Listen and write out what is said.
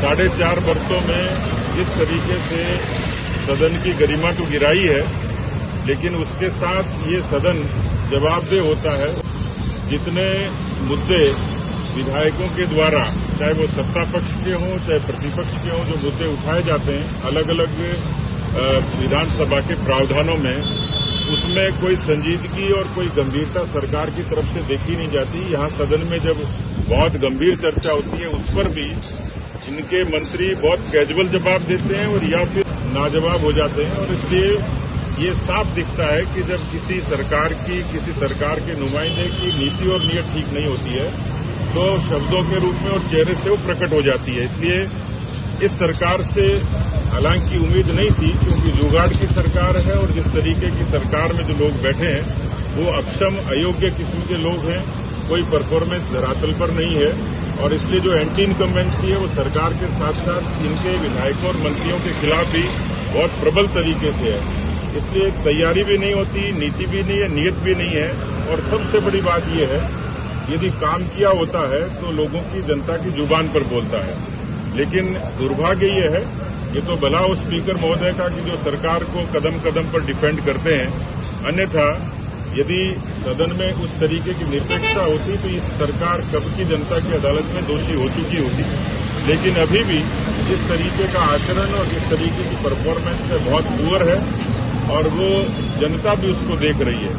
4.5 वर्षों में जिस तरीके से सदन की गरिमा तो गिराई है, लेकिन उसके साथ ये सदन जवाबदेह होता है। जितने मुद्दे विधायकों के द्वारा, चाहे वो सत्ता पक्ष के हों चाहे प्रतिपक्ष के हों, जो मुद्दे उठाए जाते हैं अलग अलग विधानसभा के प्रावधानों में, उसमें कोई संजीदगी और कोई गंभीरता सरकार की तरफ से देखी नहीं जाती। यहाँ सदन में जब बहुत गंभीर चर्चा होती है, उस पर भी इनके मंत्री बहुत कैजुअल जवाब देते हैं और या फिर नाजवाब हो जाते हैं। और इसलिए ये साफ दिखता है कि जब किसी सरकार के नुमाइंदे की नीति और नीयत ठीक नहीं होती है, तो शब्दों के रूप में और चेहरे से वो प्रकट हो जाती है। इसलिए इस सरकार से हालांकि उम्मीद नहीं थी, क्योंकि जुगाड़ की सरकार है और जिस तरीके की सरकार में जो लोग बैठे हैं वो अक्षम अयोग्य किस्म के लोग हैं, कोई परफॉर्मेंस धरातल पर नहीं है। और इसलिए जो एंटी इनकम्बेंसी है वो सरकार के साथ साथ इनके विधायकों और मंत्रियों के खिलाफ भी बहुत प्रबल तरीके से है। इसलिए तैयारी भी नहीं होती, नीति भी नहीं है, नीयत भी नहीं है। और सबसे बड़ी बात यह है, यदि काम किया होता है तो लोगों की, जनता की जुबान पर बोलता है। लेकिन दुर्भाग्य ये है, ये तो भला उस स्पीकर महोदय का कि जो सरकार को कदम कदम पर डिफेंड करते हैं। अन्यथा यदि सदन में उस तरीके की निरपेक्षता होती तो इस सरकार कब की जनता की अदालत में दोषी हो चुकी होती। लेकिन अभी भी जिस तरीके का आचरण और जिस तरीके की परफॉर्मेंस है बहुत पुअर है, और वो जनता भी उसको देख रही है।